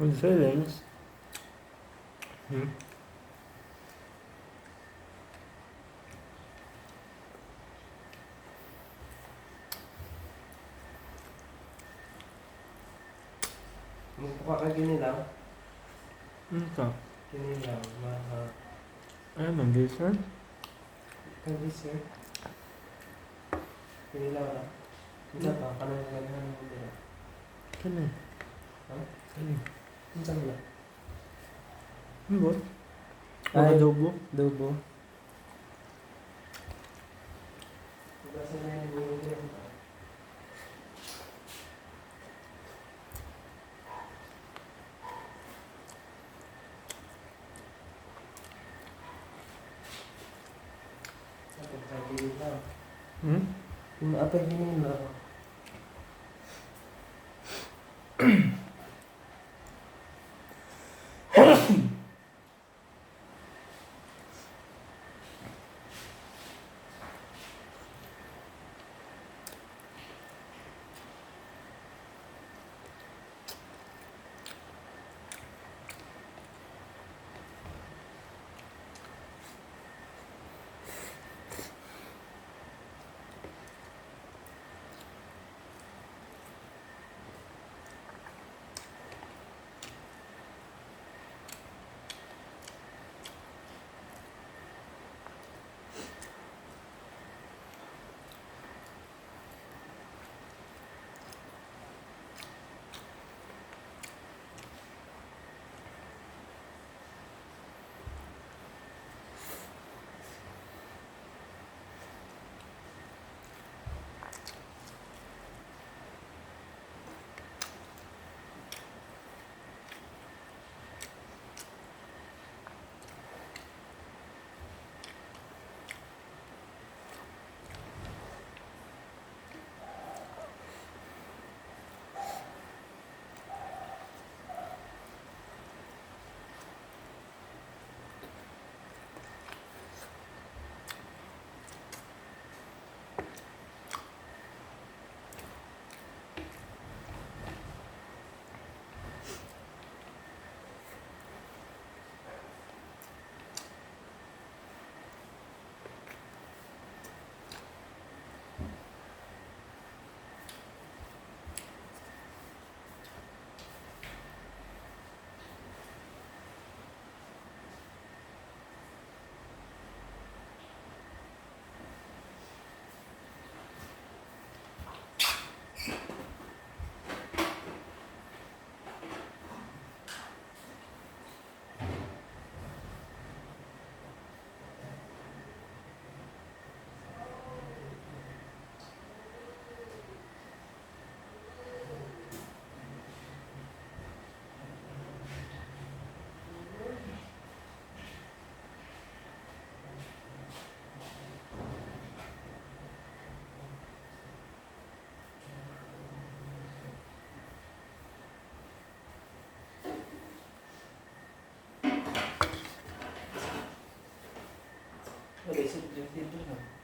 With feelings. Hmm? Magpuka ka ginilaw. Ito. Ginilaw. Ay, mag-dessert. Kag-sir. Ginilaw na. Minsan pa, kanang naghahan mo nila. Kani. Ha? Kani. Minsan na. Ano? Ay. Adobo. Adobo. Kasi na yung buhay mo. Hmm? Yung apa ginilaw.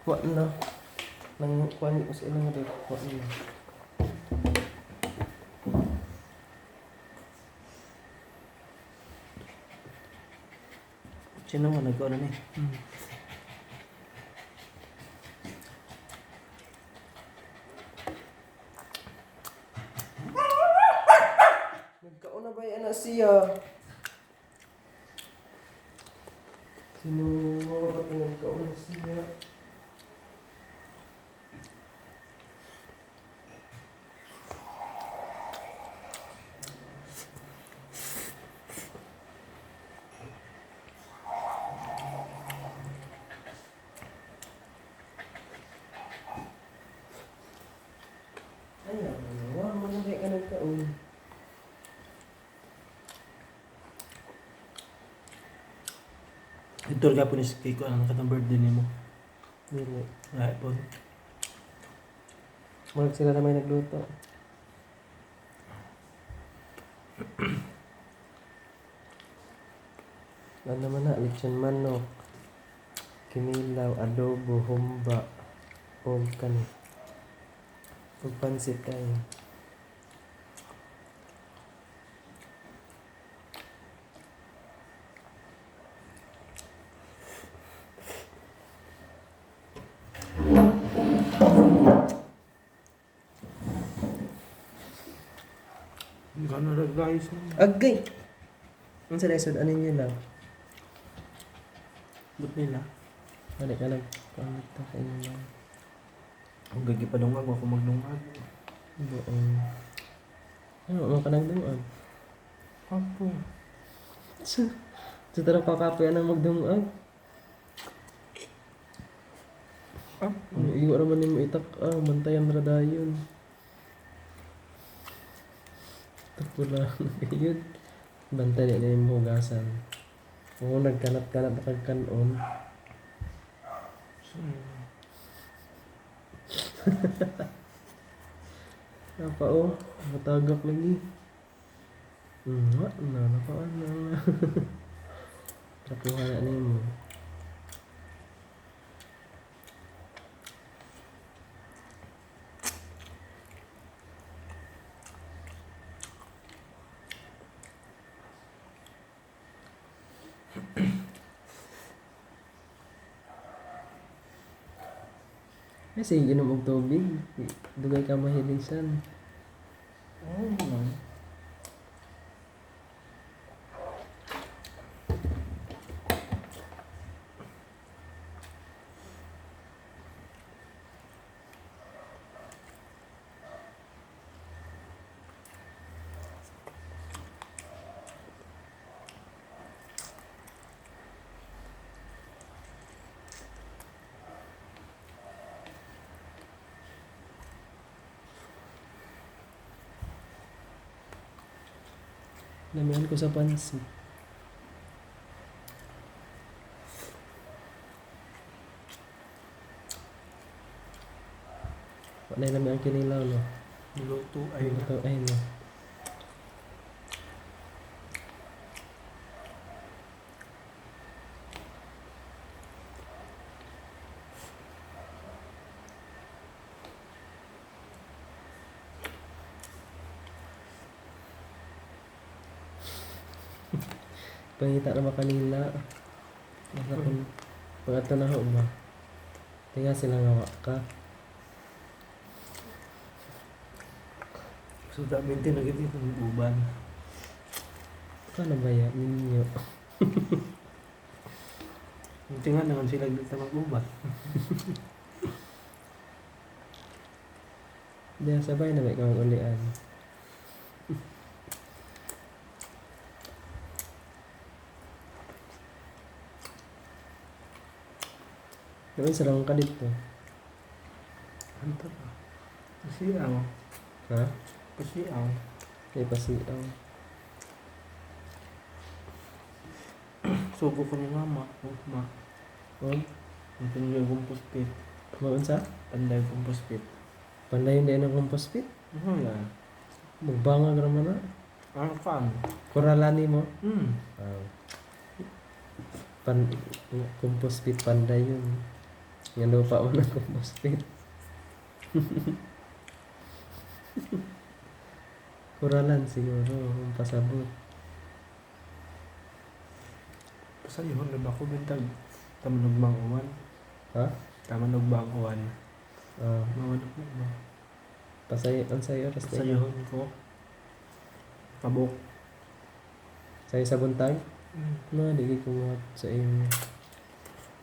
Kuha na. Nang kuha niyo sa ilang rin. Kuha na. Sino mo nag-ano ni? Nagkauna ba yan na siya? Sino mga ba't nagkauna siya? Ayaw, wala mo na ka nagkauna. Ito ka po ni Kiko, ano katang birthday ni mo? Dili. Ay po. Marag sila na may nagluto. Ano naman na, lechon manok, kinilaw, adobo, humba, o kani. O pansit tayo. Hindi ka na guys. Agay! Ang sa lesson, ano nyo lang? Ba't nila? Balik ka lang. Pamit na kayo lang. Ang gagi pa dungag ako magdungag. Buong. Ano, mga kanagdungan? Apo. Sa tara kakapoy na magdungag. Apo. Iwa naman yung itak. Mantayan na dayon. Pula yun. Bantay na yung hugasan. Oo, nagkanat-kanat na kagkanon. Apa matagak lagi. Wala na, napaan na. Nakuha na niyo mo. Kasi inom og tubig, dugay ka mahilisan. Oo. Lamihan ko sa pansit. Wala na lamihan kinilaw, no? Luto ay na. Ito, ay, no? Pangita na ba kanila? Pag-ato na ho ba? Tinga sila nga ka. So dami din agad yung uban. Paano ba yan? Ninyo. Hindi nga naman sila dito mag-uban. Diyan sabay na may kang ulian. Naman sarang ka dito. Ano to? Pasiaw. Ha? Pasiaw. May pasiaw. Subo ko ni mama. Ma. Oh, Ang pinili kong puspit. maun sa? Panday kong puspit. Panday hindi na compost pit. Wala. Magbangag naman na. Ang fan. Koralani mo. Hmm. Compost pit panday yun. Nga lupa mo ng compost pit. Kuralan siguro. Ang pasabot. Pasayuhon na ba ako bintag? Tamanog bang uwan? Ha? Tamanog bang uwan? Ah, Mawanog na ba? ang sayo. Tapos Pasayuhon ko. Kabok. sayo sa buntag. Hmm. No, di ko mo sa iyo.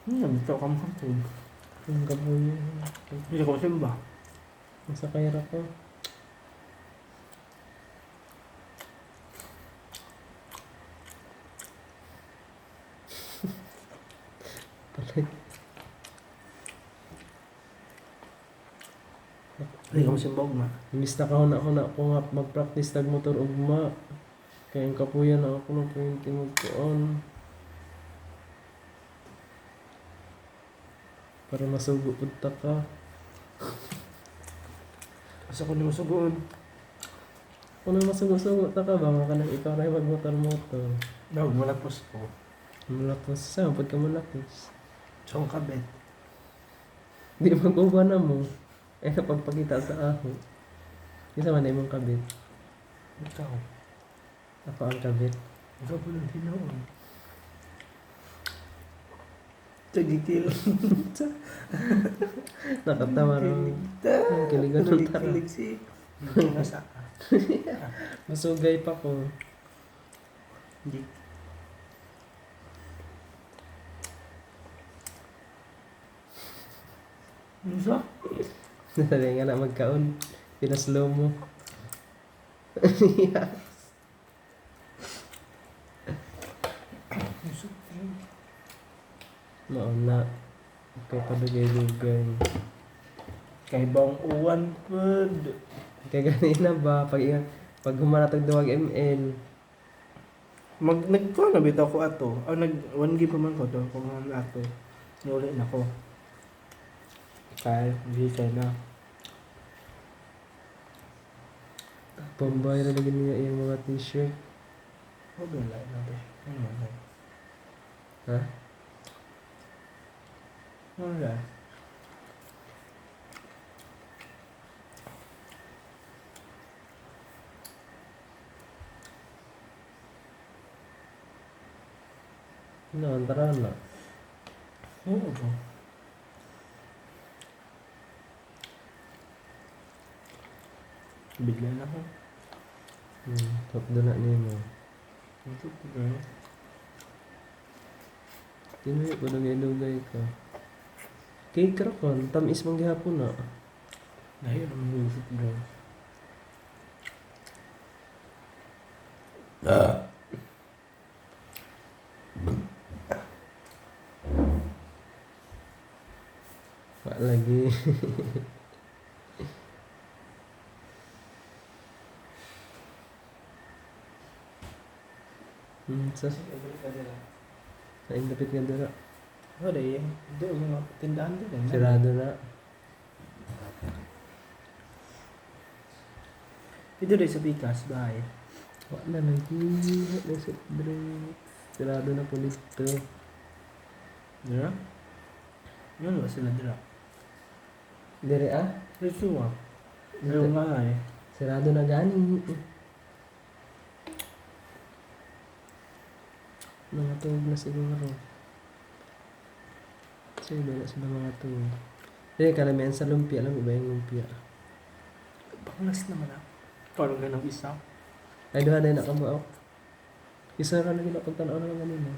Ito ka mahal. Ang gaboy. Hindi ko simba. Nasa kaira ko. Palay. Hindi ko simba ma. Imbis na kahuna ko nga mag-practice tag motor ugma. Kaya ang kapuya na ako ng 20 magkuon. Para masugo punta ka. Asa ko ni masugoon. Kung na masugo-sugo ta ka ba, maka nang ikaw na mag-motor-motor. Daw, malapos ko. Malapos sa, pagka malapos. So, ang kabit. Di mag-uba na mo. Eh, napagpakita sa aho. Isa man na imong kabit. Ikaw. Ako ang kabit. Ikaw po lang tinoon. Tagikil. Nakatawa rin. Ang kiligan ng tara. Kilig si. Hindi nga sa. Masugay pa ko. Hindi. Ano sa? Dali nga na magkaon. Pinaslow mo. Mauna. Kay padugay-dugay. Kay bang uwan pod. Kay ganina ba? Pag humanatag duwag ML. Nagko na bitaw ko ato. Nag 1 gig pa man ko to kung ano ato. Niuli na ko. Kay hindi kay na. Pambay na lagi niya yung mga t-shirt. Ano ba lang natin? Ano ba? Ha? Ano ba? No, antara na. Oo po. Bigla na ako. Top doon na niya mo. Ito po girl. Tinuwi ko nang ilugay ka. Kay karakon, tamis mong gihapon na. Dahil naman yung isip girl. Wak lagi. Sa dapit nga dira. Wala eh. Hindi, mga tindahan din eh. Sirado na. Ito rin sa Pikas, bahay. Wak na lagi. Wak na soft drink. Sirado na po dito. Dira? Yan ba sila dira? Dire ah? Ito ah. Ayaw nga eh. Sirado na gani. Mga tuwag na siguro. Kasi wala sila mga tuwag. Hindi, kalamihan sa lumpia. Alam mo ba yung lumpia? Banglas naman ah. Parang ganang isa. Ay, doon na yung nakamuak. Isa ka na ginapunta na ako naman ganun.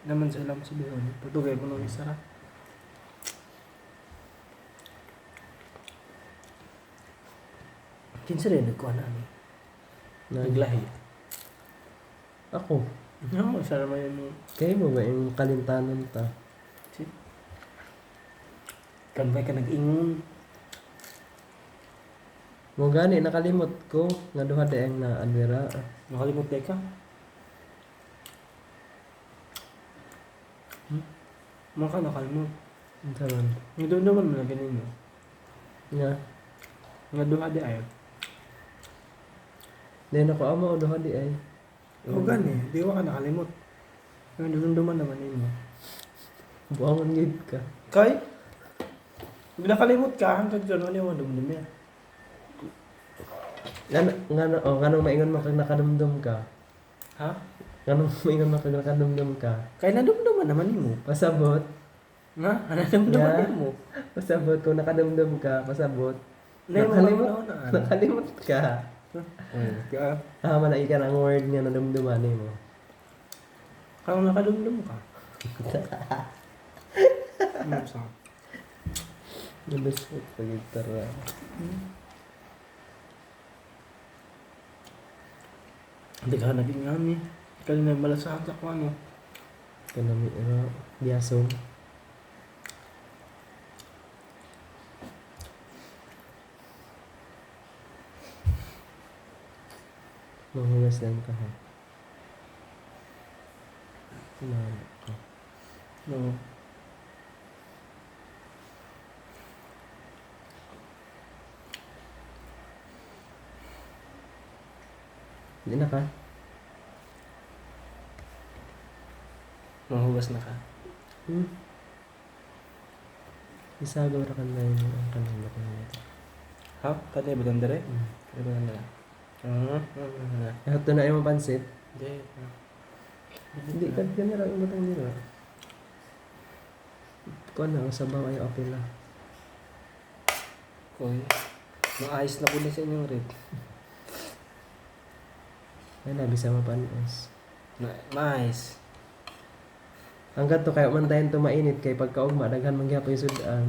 Naman sila masabihin. Pagtugay ko nung isa ra. Kinsa rin nagkuha na ni? Naglahi. Ako. No, isa naman yung... Kayo mo ba yung kalintanan ta? Kanbay ka nag-ingon. Mo gani, nakalimot ko. Nga duha daeng na admira. Nakalimot tayo ka? Mga ka nakalimot. Ang taman. Nga doon naman mo na ganun no? Nga. Nga duha di ayaw. Hindi na ko ama o duha di ay. O gani, di wa ka nakalimot. Nga doon naman yun mo. Buangan gid ka. Kay? Pag nakalimot ka, hanggang dyan, wala yung dumdum yan. Ganong maingon mo kag nakadumdum ka. Ha? Ganong maingon mo kag nakadumdum ka. Kaya nadumduman naman mo. Pasabot. Nga? Nadumduman Nga. mo. Pasabot kung nakadumdum ka, pasabot. Nakalimot. Nakalimot ka. Kaya, Tama na ika ng word nga nadumduman mo. kung nakadumdum ka. Ano sa? Nabasot pag gitara. Hindi ka naging ngami. Kanina malasahan sa kung ano. Kanami biasong. Mahugas lang ka ha. Kumahanap ka. No. Hindi na ka? Mahugas na ka. Isagaw ra ka na yun ang kanila ko nito. Ha? Kaya ba ganda rin? Kaya ba ganda rin? Lahat na yung mapansit. Hindi. Hindi ka ganira yung matang nila. Kung ano, sabaw ay apela. Koy. Maayos na po na sa inyong red. Ay, labi sa mapanos. Nice. Hanggat to kayo man tayo to mainit kay pagkaugma daghan man gyapon yung sudan.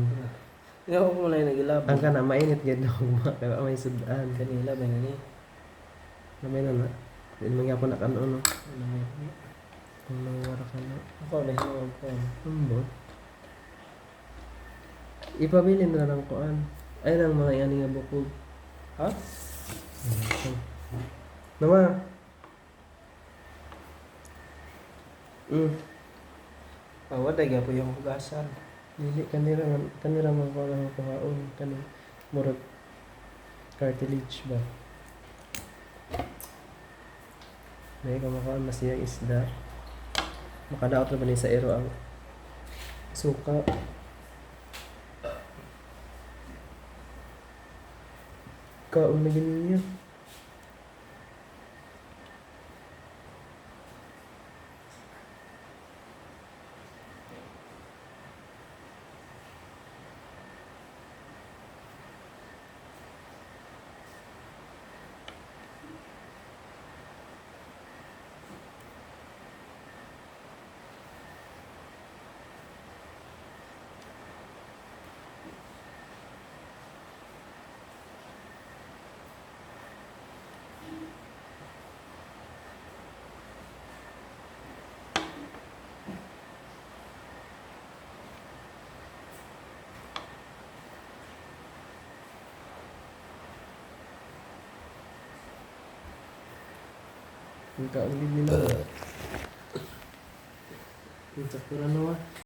Hindi ako muna yung nag-ilab. Ang kana mainit gyud ugma kay wa may sudan. Kanila ba na ni? Lamay na na. Di man gyapon na kanon no. Ano mo? Kung nawara ka na. Ako na hinawag ko. Ambot. Ipabilin na lang kuan. Ay nang mga yani nga bukog. Ha? Nama. Wala po yung hugasan. Dili kanira man ko lang kuhaon kani murag cartilage ba. May kumakaon masiyang isda. Makadaot na ba ni sa ero ang suka. Kaon na gini niya. Ang kaon din nila. Ang sakura na wa.